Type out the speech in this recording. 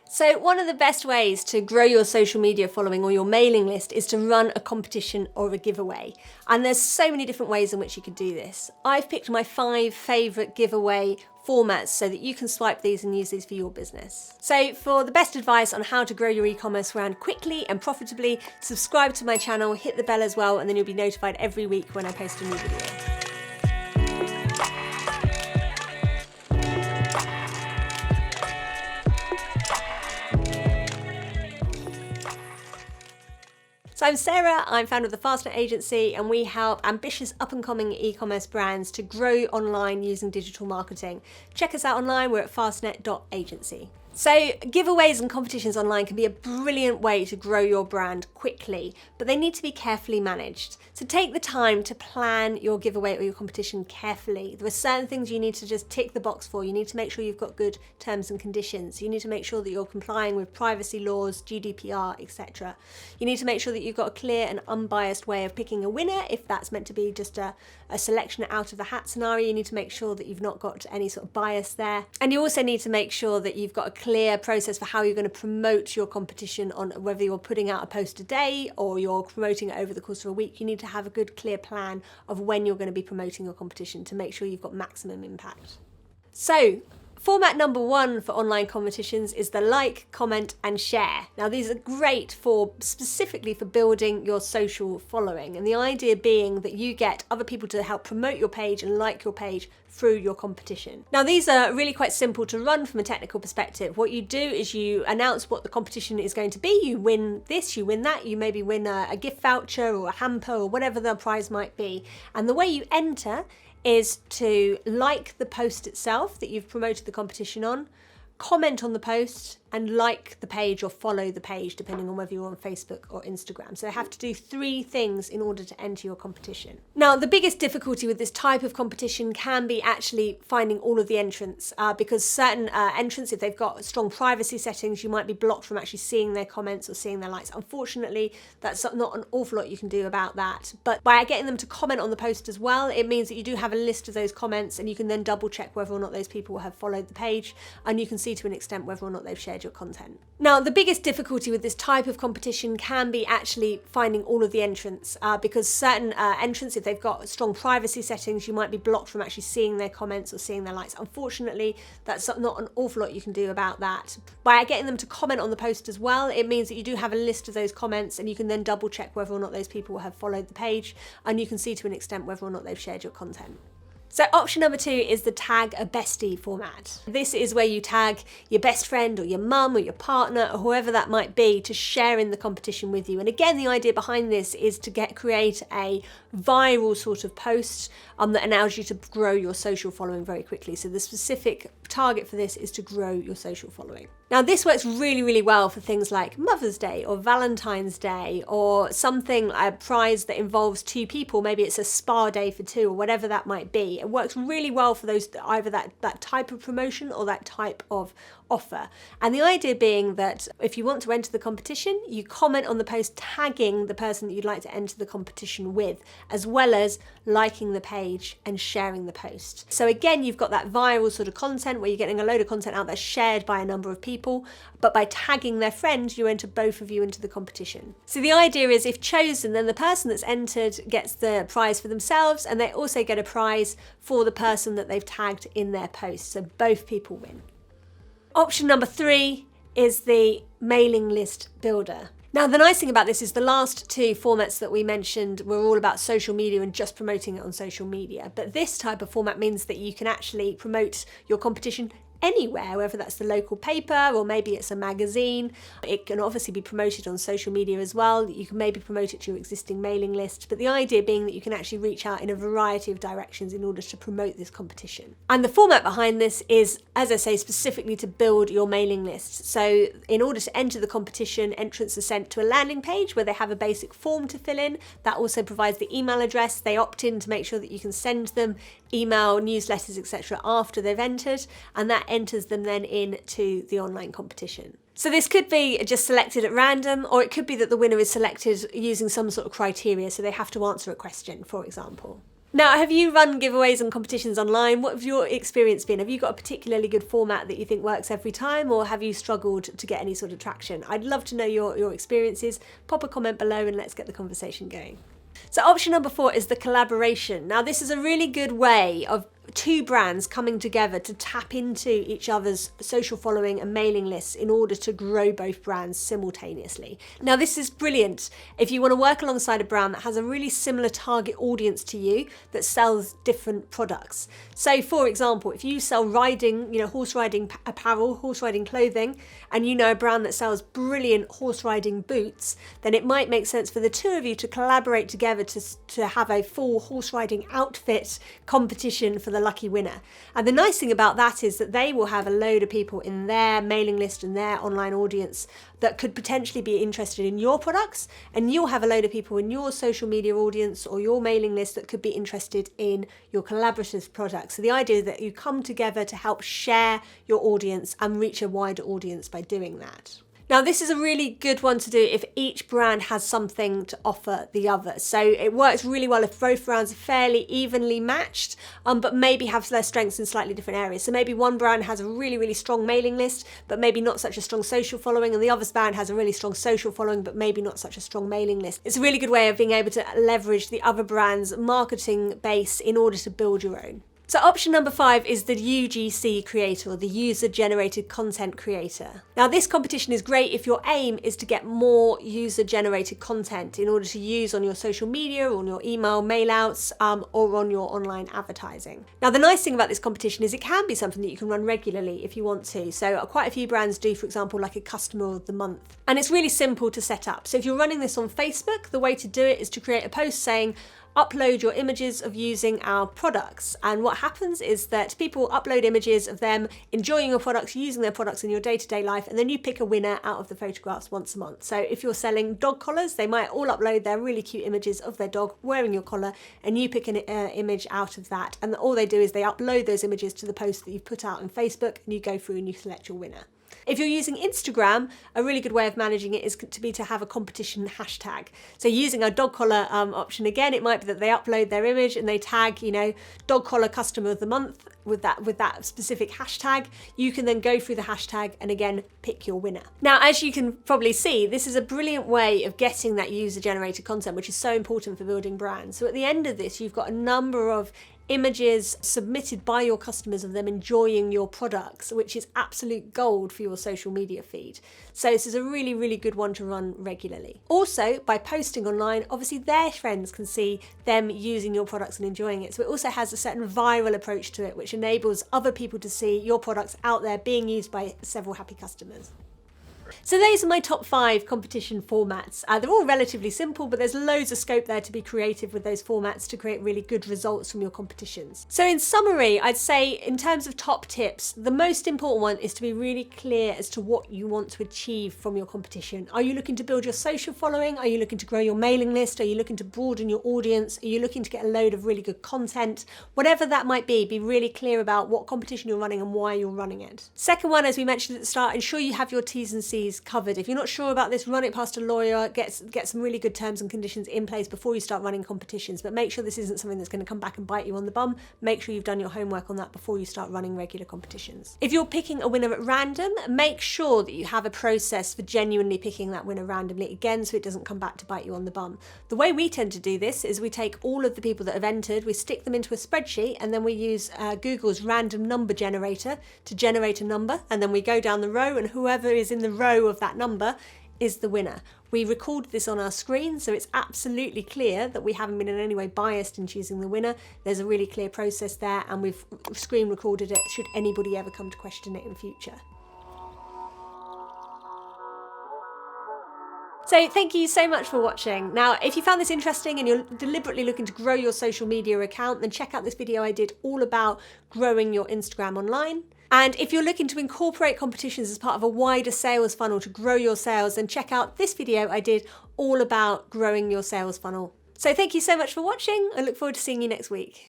So one of the best ways to grow your social media following or your mailing list is to run a competition or a giveaway. And there's so many different ways in which you could do this. I've picked my 5 favourite giveaway formats so that you can swipe these and use these for your business. So for the best advice on how to grow your e-commerce brand quickly and profitably, subscribe to my channel, hit the bell as well, and then you'll be notified every week when I post a new video. So I'm Sarah, I'm founder of the Fastnet agency, and we help ambitious up-and-coming e-commerce brands to grow online using digital marketing. Check us out online, we're at fastnet.agency. So giveaways and competitions online can be a brilliant way to grow your brand quickly, but they need to be carefully managed. So take the time to plan your giveaway or your competition carefully. There are certain things you need to just tick the box for. You need to make sure you've got good terms and conditions. You need to make sure that you're complying with privacy laws, GDPR, etc. You need to make sure that you've got a clear and unbiased way of picking a winner. If that's meant to be just a selection out of the hat scenario, you need to make sure that you've not got any sort of bias there. And you also need to make sure that you've got a clear process for how you're going to promote your competition, on whether you're putting out a post a day or you're promoting it over the course of a week. You need to have a good clear plan of when you're going to be promoting your competition to make sure you've got maximum impact. So format number 1 for online competitions is the like, comment and share. Now these are great for specifically for building your social following, and the idea being that you get other people to help promote your page and like your page through your competition. Now these are really quite simple to run from a technical perspective. What you do is you announce what the competition is going to be. You win this, you win that, you maybe win a gift voucher or a hamper or whatever the prize might be. And the way you enter is to like the post itself that you've promoted the competition on, comment on the post, and like the page or follow the page, depending on whether you're on Facebook or Instagram. So they have to do 3 things in order to enter your competition. Now, the biggest difficulty with this type of competition can be actually finding all of the entrants, because certain entrants, if they've got strong privacy settings, you might be blocked from actually seeing their comments or seeing their likes. Unfortunately, that's not an awful lot you can do about that. But by getting them to comment on the post as well, it means that you do have a list of those comments, and you can then double check whether or not those people have followed the page, and you can see to an extent whether or not they've shared your content. Now, the biggest difficulty with this type of competition can be actually finding all of the entrants, because certain entrants, if they've got strong privacy settings, you might be blocked from actually seeing their comments or seeing their likes. Unfortunately, that's not an awful lot you can do about that. By getting them to comment on the post as well, it means that you do have a list of those comments, and you can then double check whether or not those people have followed the page, and you can see to an extent whether or not they've shared your content. So option number 2 is the tag a bestie format. This is where you tag your best friend or your mum or your partner or whoever that might be to share in the competition with you. And again, the idea behind this is to create a viral sort of post that allows you to grow your social following very quickly. So the specific target for this is to grow your social following. Now this works really, really well for things like Mother's Day or Valentine's Day, or something, a prize that involves 2 people. Maybe it's a spa day for 2 or whatever that might be. It works really well for those, either that type of promotion or that type of offer. And the idea being that if you want to enter the competition, you comment on the post tagging the person that you'd like to enter the competition with, as well as liking the page and sharing the post. So again, you've got that viral sort of content where you're getting a load of content out there shared by a number of people, but by tagging their friends, you enter both of you into the competition. So the idea is, if chosen, then the person that's entered gets the prize for themselves, and they also get a prize for the person that they've tagged in their post. So both people win. Option number 3 is the mailing list builder. Now, the nice thing about this is the last 2 formats that we mentioned were all about social media and just promoting it on social media. But this type of format means that you can actually promote your competition anywhere, whether that's the local paper or maybe it's a magazine. It can obviously be promoted on social media as well. You can maybe promote it to your existing mailing list, but the idea being that you can actually reach out in a variety of directions in order to promote this competition. And the format behind this is, as I say, specifically to build your mailing list. So in order to enter the competition, entrants are sent to a landing page where they have a basic form to fill in. That also provides the email address. They opt in to make sure that you can send them email, newsletters, etc. after they've entered, and that enters them then into the online competition. So this could be just selected at random, or it could be that the winner is selected using some sort of criteria, so they have to answer a question, for example. Now, have you run giveaways and competitions online? What have your experience been? Have you got a particularly good format that you think works every time, or have you struggled to get any sort of traction? I'd love to know your experiences. Pop a comment below and let's get the conversation going. So option number 4 is the collaboration. Now, this is a really good way of two brands coming together to tap into each other's social following and mailing lists in order to grow both brands simultaneously. Now, this is brilliant if you want to work alongside a brand that has a really similar target audience to you that sells different products. So, for example, if you sell riding, horse riding apparel, horse riding clothing, and you know a brand that sells brilliant horse riding boots, then it might make sense for the two of you to collaborate together to have a full horse riding outfit competition for the lucky winner. And the nice thing about that is that they will have a load of people in their mailing list and their online audience that could potentially be interested in your products, and you'll have a load of people in your social media audience or your mailing list that could be interested in your collaborative products. So the idea is that you come together to help share your audience and reach a wider audience by doing that. Now, this is a really good one to do if each brand has something to offer the other. So it works really well if both brands are fairly evenly matched, but maybe have their strengths in slightly different areas. So maybe one brand has a really, really strong mailing list, but maybe not such a strong social following, and the other brand has a really strong social following, but maybe not such a strong mailing list. It's a really good way of being able to leverage the other brand's marketing base in order to build your own. So option number 5 is the UGC creator, or the user generated content creator. Now, this competition is great if your aim is to get more user generated content in order to use on your social media, or on your email mailouts, or on your online advertising. Now, the nice thing about this competition is it can be something that you can run regularly if you want to. So quite a few brands do, for example, like a customer of the month. And it's really simple to set up. So if you're running this on Facebook, the way to do it is to create a post saying, upload your images of using our products. And what happens is that people upload images of them enjoying your products, using their products in your day-to-day life, and then you pick a winner out of the photographs once a month. So if you're selling dog collars, they might all upload their really cute images of their dog wearing your collar, and you pick an image out of that. And all they do is they upload those images to the post that you've put out on Facebook, and you go through and you select your winner. If you're using Instagram, a really good way of managing it is to have a competition hashtag. So using our dog collar option again, it might be that they upload their image and they tag, dog collar customer of the month with that specific hashtag. You can then go through the hashtag and again pick your winner. Now, as you can probably see, this is a brilliant way of getting that user generated content, which is so important for building brands. So at the end of this, you've got a number of images submitted by your customers of them enjoying your products, which is absolute gold for your social media feed. So this is a really, really good one to run regularly. Also, by posting online, obviously their friends can see them using your products and enjoying it. So it also has a certain viral approach to it, which enables other people to see your products out there being used by several happy customers. So those are my top 5 competition formats. They're all relatively simple, but there's loads of scope there to be creative with those formats to create really good results from your competitions. So in summary, I'd say in terms of top tips, the most important one is to be really clear as to what you want to achieve from your competition. Are you looking to build your social following? Are you looking to grow your mailing list? Are you looking to broaden your audience? Are you looking to get a load of really good content? Whatever that might be really clear about what competition you're running and why you're running it. Second one, as we mentioned at the start, ensure you have your T's and C's covered. If you're not sure about this, run it past a lawyer, get some really good terms and conditions in place before you start running competitions, but make sure this isn't something that's going to come back and bite you on the bum. Make sure you've done your homework on that before you start running regular competitions. If you're picking a winner at random, make sure that you have a process for genuinely picking that winner randomly again, so it doesn't come back to bite you on the bum. The way we tend to do this is we take all of the people that have entered, we stick them into a spreadsheet, and then we use Google's random number generator to generate a number, and then we go down the row, and whoever is in the row of that number is the winner. We record this on our screen, so it's absolutely clear that we haven't been in any way biased in choosing the winner. There's a really clear process there, and we've screen recorded it should anybody ever come to question it in future. So thank you so much for watching. Now, if you found this interesting and you're deliberately looking to grow your social media account, then check out this video I did all about growing your Instagram online. And if you're looking to incorporate competitions as part of a wider sales funnel to grow your sales, then check out this video I did all about growing your sales funnel. So thank you so much for watching. I look forward to seeing you next week.